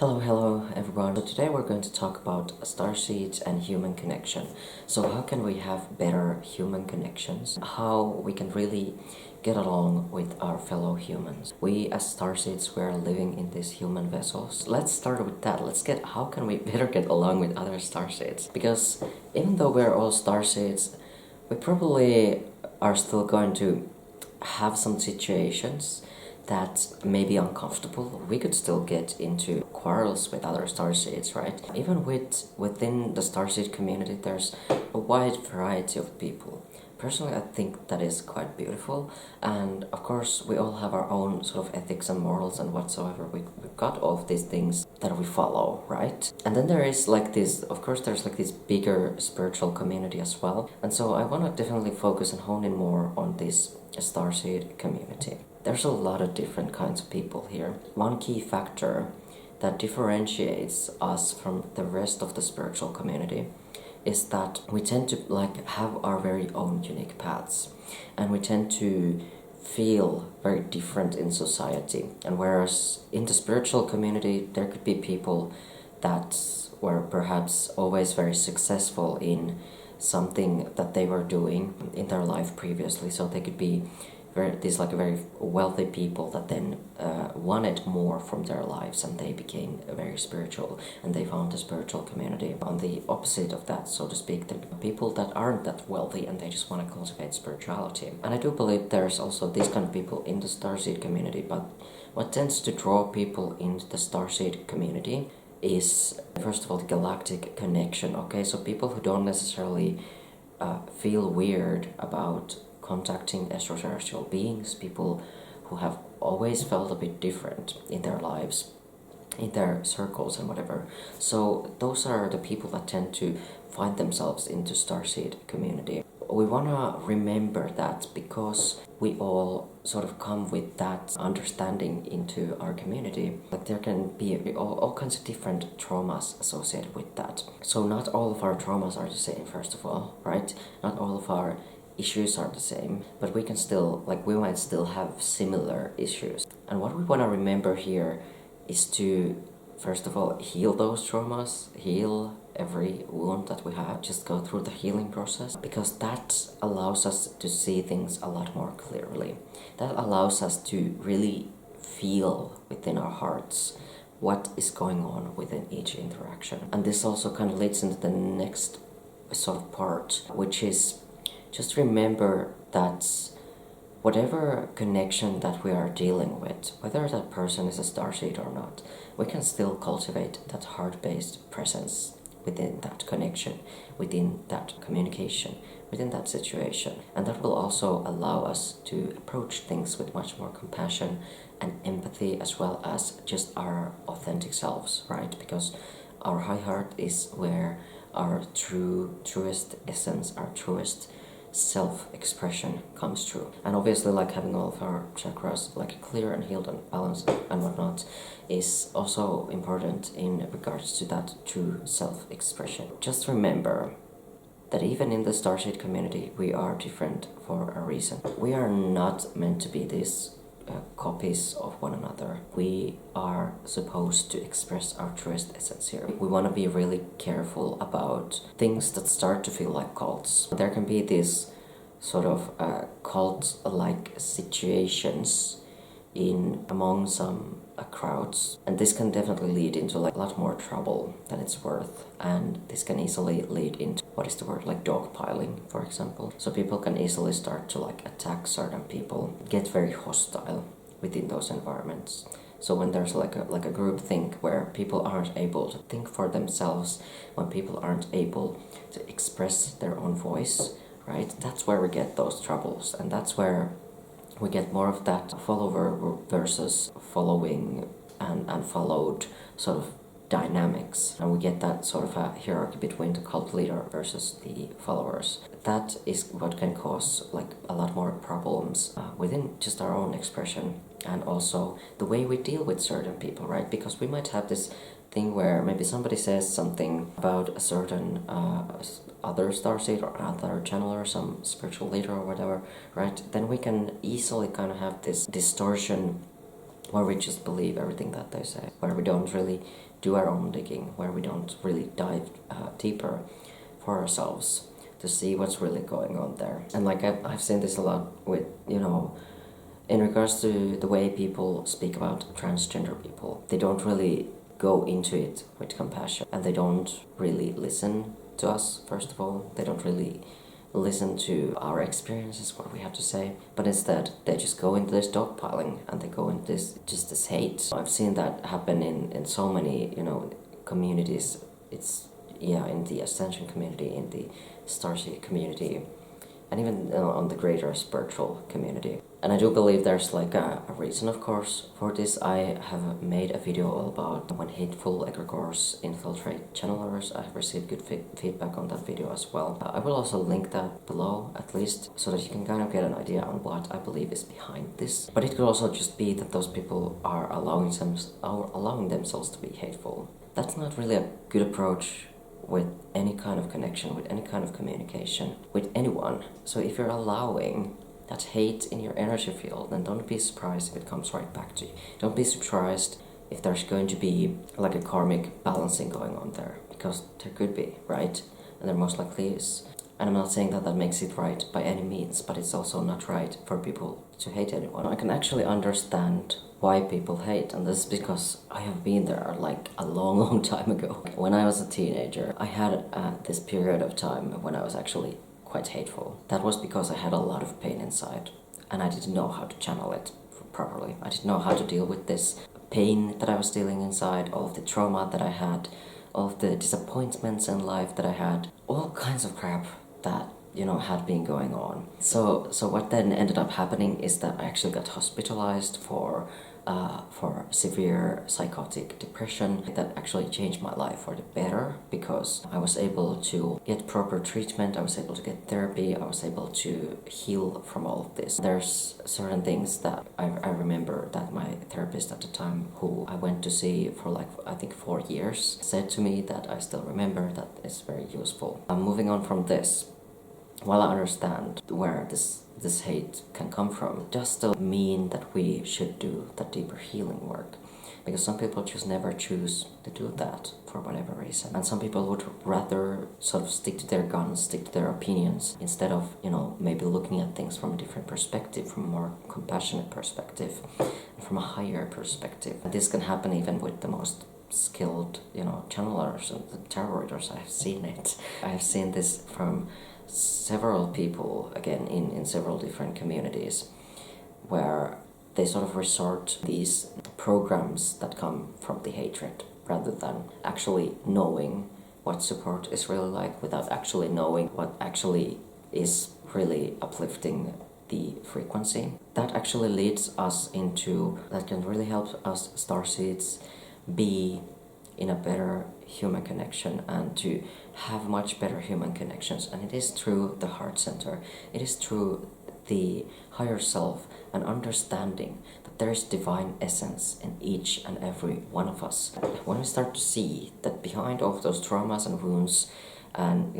Hello everyone. So today we're going to talk about starseeds and human connection. So how can we have better human connections? How we can really get along with our fellow humans. We as starseeds, we're living in these human vessels. Let's start with that. How can we better get along with other starseeds? Because even though we're all starseeds, we probably are still going to have some situations that may be uncomfortable. We could still get into quarrels with other starseeds, right? Even within the starseed community, there's a wide variety of people. Personally, I think that is quite beautiful, and of course, we all have our own sort of ethics and morals and whatsoever. We've got all of these things that we follow, right? And then there is like this, of course, there's like this bigger spiritual community as well. And so I want to definitely focus and hone in more on this starseed community. There's a lot of different kinds of people here. One key factor that differentiates us from the rest of the spiritual community is that we tend to have our very own unique paths, and we tend to feel very different in society. And whereas in the spiritual community there could be people that were perhaps always very successful in something that they were doing in their life previously, so they could be very wealthy people that then wanted more from their lives, and they became very spiritual, and they found a spiritual community. On the opposite of that, so to speak, the people that aren't that wealthy and they just want to cultivate spirituality. And I do believe there's also these kind of people in the starseed community, but what tends to draw people into the starseed community is, first of all, the galactic connection. Okay, so people who don't necessarily feel weird about contacting extraterrestrial beings, people who have always felt a bit different in their lives, in their circles and whatever. So those are the people that tend to find themselves into starseed community. We want to remember that, because we all sort of come with that understanding into our community. Like there can be all kinds of different traumas associated with that. So not all of our traumas are the same, first of all, right? Not all of our issues are the same, but we might still have similar issues. And what we want to remember here is to, first of all, heal those traumas, heal every wound that we have, just go through the healing process, because that allows us to see things a lot more clearly. That allows us to really feel within our hearts what is going on within each interaction. And this also kind of leads into the next sort of part, which is just remember that whatever connection that we are dealing with, whether that person is a starseed or not, we can still cultivate that heart-based presence within that connection, within that communication, within that situation. And that will also allow us to approach things with much more compassion and empathy, as well as just our authentic selves, right? Because our high heart is where our truest essence, our truest self-expression comes true. And obviously, like, having all of our chakras clear and healed and balanced and whatnot is also important in regards to that true self-expression. Just remember that even in the starseed community, we are different for a reason. We are not meant to be these copies of one another. We are supposed to express our truest essence here. We want to be really careful about things that start to feel like cults. There can be these sort of cult-like situations among some crowds, and this can definitely lead into a lot more trouble than it's worth. And this can easily lead into, what is the word, dogpiling, for example. So people can easily start to attack certain people, get very hostile within those environments. So when there's a group think where people aren't able to think for themselves, when people aren't able to express their own voice, right, that's where we get those troubles. And that's where we get more of that follower versus following and followed sort of dynamics, and we get that sort of a hierarchy between the cult leader versus the followers. That is what can cause a lot more problems within just our own expression, and also the way we deal with certain people, right? Because we might have this thing where maybe somebody says something about a certain other starseed or another channel or some spiritual leader or whatever, right? Then we can easily kind of have this distortion where we just believe everything that they say, where we don't really do our own digging, where we don't really dive deeper for ourselves to see what's really going on there. And like I've seen this a lot with, in regards to the way people speak about transgender people, they don't really go into it with compassion, and they don't really listen to us, first of all. They don't really listen to our experiences, what we have to say, but instead they just go into this dogpiling, and they go into this hate. I've seen that happen in so many, communities. It's, in the Ascension community, in the Starseed community, and even on the greater spiritual community. And I do believe there's like a reason, of course, for this. I have made a video all about when hateful egregores infiltrate channelers. I have received good feedback on that video as well. I will also link that below, at least, so that you can kind of get an idea on what I believe is behind this. But it could also just be that those people are allowing themselves to be hateful. That's not really a good approach with any kind of connection, with any kind of communication, with anyone. So if you're allowing that hate in your energy field, then don't be surprised if it comes right back to you. Don't be surprised if there's going to be like a karmic balancing going on there, because there could be, right? And there most likely is. And I'm not saying that that makes it right by any means, but it's also not right for people to hate anyone. I can actually understand why people hate, and this is because I have been there like a long time ago. When I was a teenager, I had this period of time when I was actually quite hateful. That was because I had a lot of pain inside, and I didn't know how to channel it properly. I didn't know how to deal with this pain that I was feeling inside, all of the trauma that I had, all of the disappointments in life that I had, all kinds of crap that had been going on. So what then ended up happening is that I actually got hospitalized for severe psychotic depression. That actually changed my life for the better, because I was able to get proper treatment, I was able to get therapy, I was able to heal from all of this. There's certain things that I remember that my therapist at the time, who I went to see for like I think 4 years, said to me that I still remember, that is very useful. Moving on from this, while I understand where this hate can come from, it does still mean that we should do the deeper healing work, because some people just never choose to do that for whatever reason, and some people would rather sort of stick to their guns, stick to their opinions, instead of maybe looking at things from a different perspective, from a more compassionate perspective, and from a higher perspective. And this can happen even with the most skilled channelers and the tarot readers. I have seen it. I have seen this from several people, again, in several different communities, where they sort of resort to these programs that come from the hatred, rather than actually knowing what support is really like, without actually knowing what actually is really uplifting the frequency. That actually leads us into, that can really help us starseeds be in a better human connection, and to have much better human connections. And it is through the heart center, it is through the higher self, and understanding that there is divine essence in each and every one of us. When we start to see that behind all of those traumas and wounds and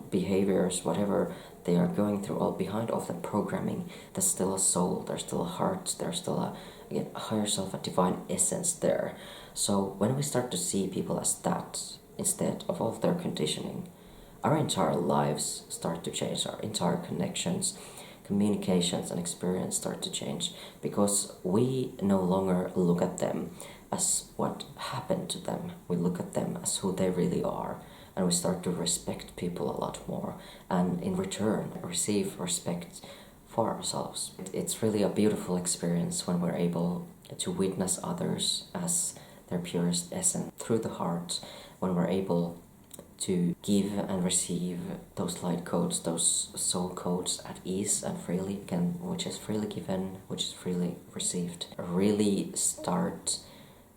behaviors, whatever they are going through, all behind all of that programming, there's still a soul, there's still a heart, there's still a higher self, a divine essence there. So when we start to see people as that, instead of all of their conditioning, our entire lives start to change, our entire connections, communications and experience start to change, because we no longer look at them as what happened to them. We look at them as who they really are, and we start to respect people a lot more, and in return receive respect for ourselves. It's really a beautiful experience when we're able to witness others as their purest essence through the heart, when we're able to give and receive those light codes, those soul codes at ease and freely, which is freely given, which is freely received. Really start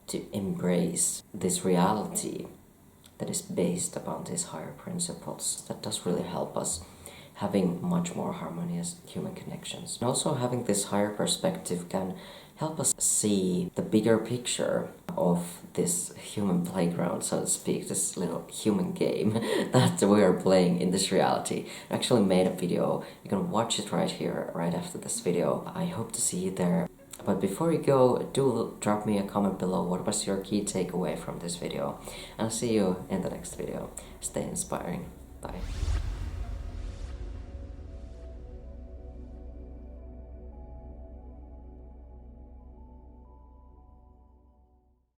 to embrace this reality that is based upon these higher principles. That does really help us having much more harmonious human connections. And also having this higher perspective can help us see the bigger picture of this human playground, so to speak, this little human game that we are playing in this reality. I actually made a video, you can watch it right here, right after this video. I hope to see you there. But before you go, do drop me a comment below what was your key takeaway from this video. I'll see you in the next video. Stay inspiring. Bye.